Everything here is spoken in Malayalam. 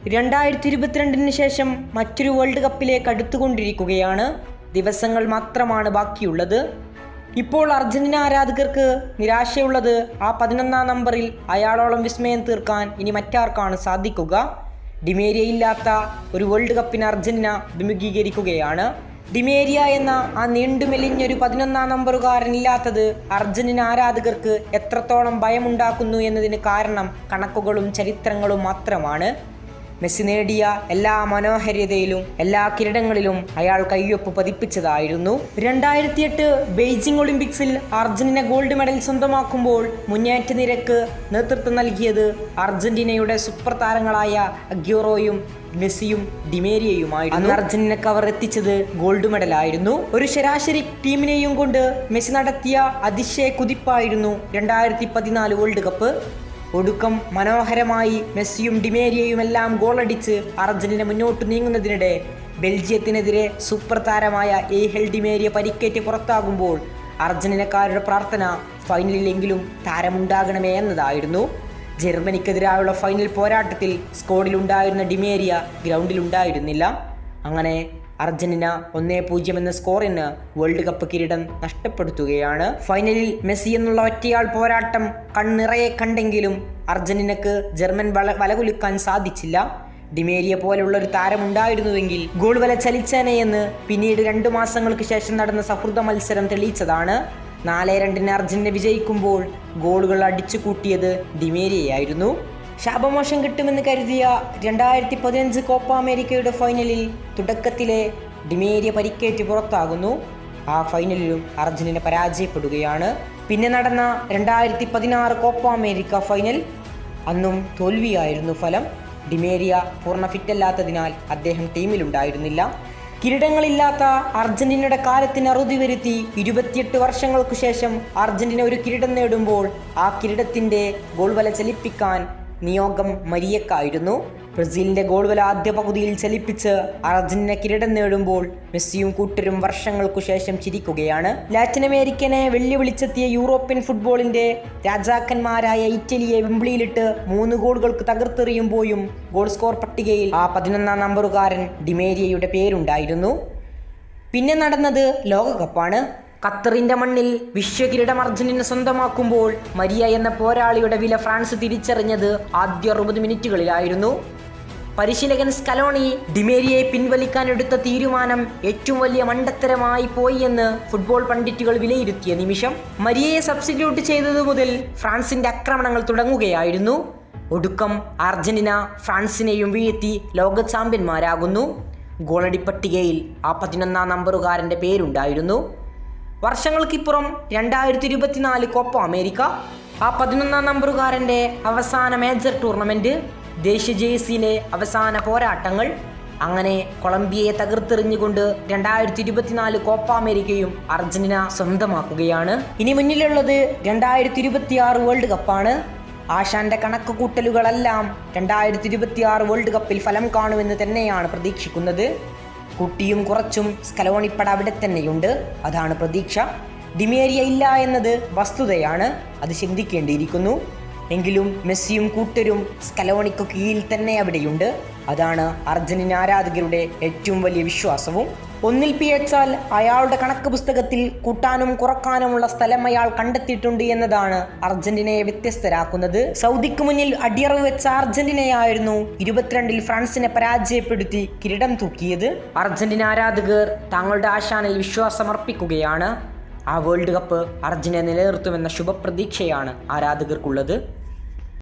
2022 ശേഷം മറ്റൊരു വേൾഡ് കപ്പിലേക്ക് അടുത്തുകൊണ്ടിരിക്കുകയാണ്. ദിവസങ്ങൾ മാത്രമാണ് ബാക്കിയുള്ളത്. ഇപ്പോൾ അർജന്റീന ആരാധകർക്ക് നിരാശയുള്ളത് ആ 11-ാം നമ്പറിൽ അയാളോളം വിസ്മയം തീർക്കാൻ ഇനി മറ്റാർക്കാണ് സാധിക്കുക? ഡിമേരിയ ഇല്ലാത്ത ഒരു വേൾഡ് കപ്പിന് അർജന്റീന അഭിമുഖീകരിക്കുകയാണ്. ഡിമേരിയ എന്ന ആ നീണ്ടുമെലിഞ്ഞൊരു 11-ാം നമ്പറുകാരൻ ഇല്ലാത്തത് അർജന്റീന ആരാധകർക്ക് എത്രത്തോളം ഭയമുണ്ടാക്കുന്നു എന്നതിന് കാരണം കണക്കുകളും ചരിത്രങ്ങളും മാത്രമാണ്. മെസ്സി നേടിയ എല്ലാ മനോഹരിതയിലും എല്ലാ കിരീടങ്ങളിലും അയാൾ കയ്യൊപ്പ് പതിപ്പിച്ചതായിരുന്നു. 2008 ബെയ്ജിംഗ് ഒളിമ്പിക്സിൽ അർജന്റീന ഗോൾഡ് മെഡൽ സ്വന്തമാക്കുമ്പോൾ മുന്നേറ്റ നിരക്ക് നേതൃത്വം നൽകിയത് അർജന്റീനയുടെ സൂപ്പർ താരങ്ങളായ അഗ്യൂറോയും മെസ്സിയും ഡിമേരിയയുമായിരുന്നു. അന്ന് അർജന്റീനക്ക് അവർ എത്തിച്ചത് ഗോൾഡ് മെഡലായിരുന്നു. ഒരു ശരാശരി ടീമിനെയും കൊണ്ട് മെസ്സി നടത്തിയ അതിശയ കുതിപ്പായിരുന്നു 2014 വേൾഡ് കപ്പ്. ഒടുക്കം മനോഹരമായി മെസ്സിയും ഡിമേരിയയുമെല്ലാം ഗോളടിച്ച് അർജന്റീന മുന്നോട്ട് നീങ്ങുന്നതിനിടെ ബെൽജിയത്തിനെതിരെ സൂപ്പർ താരമായ ഏഹൽ ഡിമേരിയ പരിക്കേറ്റ് പുറത്താകുമ്പോൾ അർജന്റീനക്കാരുടെ പ്രാർത്ഥന ഫൈനലിലെങ്കിലും താരമുണ്ടാകണമേ എന്നതായിരുന്നു. ജർമ്മനിക്കെതിരായുള്ള ഫൈനൽ പോരാട്ടത്തിൽ സ്ക്വാഡിലുണ്ടായിരുന്ന ഡിമേരിയ ഗ്രൗണ്ടിലുണ്ടായിരുന്നില്ല. അങ്ങനെ അർജന്റീന 1-0 എന്ന സ്കോറിന് വേൾഡ് കപ്പ് കിരീടം നഷ്ടപ്പെടുത്തുകയാണ്. ഫൈനലിൽ മെസ്സി എന്നുള്ള ഒറ്റയാൾ പോരാട്ടം കണ്ണിറയെ കണ്ടെങ്കിലും അർജന്റീനക്ക് ജർമ്മൻ വലകുലുക്കാൻ സാധിച്ചില്ല. ഡിമേരിയ പോലുള്ള ഒരു താരമുണ്ടായിരുന്നുവെങ്കിൽ ഗോൾ വല ചലിച്ചേനെയെന്ന് പിന്നീട് 2 മാസങ്ങൾക്ക് ശേഷം നടന്ന സൗഹൃദ മത്സരം തെളിയിച്ചതാണ്. 4-2 അർജന്റീന വിജയിക്കുമ്പോൾ ഗോളുകൾ അടിച്ചു കൂട്ടിയത് ഡിമേരിയയായിരുന്നു. ശാപമോശം കിട്ടുമെന്ന് കരുതിയ 2015 കോപ്പ അമേരിക്കയുടെ ഫൈനലിൽ തുടക്കത്തിലെ ഡിമേരിയ പരിക്കേറ്റ് പുറത്താകുന്നു. ആ ഫൈനലിലും അർജന്റീന പരാജയപ്പെടുകയാണ്. പിന്നെ നടന്ന 2016 കോപ്പ അമേരിക്ക ഫൈനൽ, അന്നും തോൽവിയായിരുന്നു ഫലം. ഡിമേരിയ പൂർണ്ണ ഫിറ്റല്ലാത്തതിനാൽ അദ്ദേഹം ടീമിലുണ്ടായിരുന്നില്ല. കിരീടങ്ങളില്ലാത്ത അർജന്റീനയുടെ കാലത്തിന് അറുതി വരുത്തി 28 വർഷങ്ങൾക്കു ശേഷം അർജന്റീന ഒരു കിരീടം നേടുമ്പോൾ ആ കിരീടത്തിൻ്റെ ഗോൾ വല ചലിപ്പിക്കാൻ നിയോഗം മരിയക്കായിരുന്നു. ബ്രസീലിൻ്റെ ഗോൾ വല ആദ്യ പകുതിയിൽ ചലിപ്പിച്ച് അർജന്റീന കിരീടം നേടുമ്പോൾ മെസ്സിയും കൂട്ടരും വർഷങ്ങൾക്കു ശേഷം ചിരിക്കുകയാണ്. ലാറ്റിൻ അമേരിക്കനെ വെല്ലുവിളിച്ചെത്തിയ യൂറോപ്യൻ ഫുട്ബോളിൻ്റെ രാജാക്കന്മാരായ ഇറ്റലിയെ വിംബ്ലിയിലിട്ട് 3 ഗോളുകൾക്ക് തകർത്തെറിയുമ്പോഴും ഗോൾ സ്കോർ പട്ടികയിൽ ആ 11-ാം നമ്പറുകാരൻ ഡിമേരിയയുടെ പേരുണ്ടായിരുന്നു. പിന്നെ നടന്നത് ലോകകപ്പാണ്. ഖത്തറിൻ്റെ മണ്ണിൽ വിശ്വകിരീടം അർജന്റീന സ്വന്തമാക്കുമ്പോൾ മരിയ എന്ന പോരാളിയുടെ വില ഫ്രാൻസ് തിരിച്ചറിഞ്ഞത് ആദ്യ 60 മിനിറ്റുകളിലായിരുന്നു. പരിശീലകൻ സ്കലോണി ഡിമേരിയയെ പിൻവലിക്കാനെടുത്ത തീരുമാനം ഏറ്റവും വലിയ മണ്ടത്തരമായി പോയി എന്ന് ഫുട്ബോൾ പണ്ഡിറ്റുകൾ വിലയിരുത്തിയ നിമിഷം. മരിയയെ സബ്സ്റ്റിറ്റ്യൂട്ട് ചെയ്തതു മുതൽ ഫ്രാൻസിൻ്റെ ആക്രമണങ്ങൾ തുടങ്ങുകയായിരുന്നു. ഒടുക്കം അർജന്റീന ഫ്രാൻസിനെയും വീഴ്ത്തി ലോക ചാമ്പ്യന്മാരാകുന്നു. ഗോളടി പട്ടികയിൽ ആ 11-ാം നമ്പറുകാരൻ്റെ പേരുണ്ടായിരുന്നു. വർഷങ്ങൾക്കിപ്പുറം 2024 കോപ്പ അമേരിക്ക, ആ 11-ാം നമ്പറുകാരൻ്റെ അവസാന മേജർ ടൂർണമെൻറ്റ്, ദേശീയ ജേഴ്സിയിലെ അവസാന പോരാട്ടങ്ങൾ. അങ്ങനെ കൊളംബിയയെ തകർത്തെറിഞ്ഞുകൊണ്ട് 2024 കോപ്പ അമേരിക്കയും അർജന്റീന സ്വന്തമാക്കുകയാണ്. ഇനി മുന്നിലുള്ളത് 2026 വേൾഡ് കപ്പാണ്. ആശാന്റെ കണക്ക് കൂട്ടലുകളെല്ലാം 2026 വേൾഡ് കപ്പിൽ ഫലം കാണുമെന്ന് തന്നെയാണ് പ്രതീക്ഷിക്കുന്നത്. കുട്ടിയും കുറച്ചും സ്കലോണിപ്പട അവിടെ തന്നെയുണ്ട്, അതാണ് പ്രതീക്ഷ. ഡിമേരിയ ഇല്ല എന്നത് വസ്തുതയാണ്, അത് ചിന്തിക്കേണ്ടിയിരിക്കുന്നു. എങ്കിലും മെസ്സിയും കൂട്ടരും സ്കലോണിക്കു കീഴിൽ തന്നെ അവിടെയുണ്ട്, അതാണ് അർജന്റീന ആരാധകരുടെ ഏറ്റവും വലിയ വിശ്വാസവും. ഒന്നിൽ പിഴച്ചാൽ അയാളുടെ കണക്ക് പുസ്തകത്തിൽ കൂട്ടാനും കുറക്കാനുമുള്ള സ്ഥലം അയാൾ കണ്ടെത്തിയിട്ടുണ്ട് എന്നതാണ് അർജന്റീനയെ വ്യത്യസ്തരാക്കുന്നത്. സൗദിക്ക് മുന്നിൽ അടിയറവ് വെച്ച അർജന്റീനയായിരുന്നു 22-ൽ ഫ്രാൻസിനെ പരാജയപ്പെടുത്തി കിരീടം തൂക്കിയത്. അർജന്റീന ആരാധകർ തങ്ങളുടെ ആശാനിൽ വിശ്വാസമർപ്പിക്കുകയാണ്. ആ വേൾഡ് കപ്പ് അർജന്റീന നിലനിർത്തുമെന്ന ശുഭപ്രതീക്ഷയാണ് ആരാധകർക്കുള്ളത്.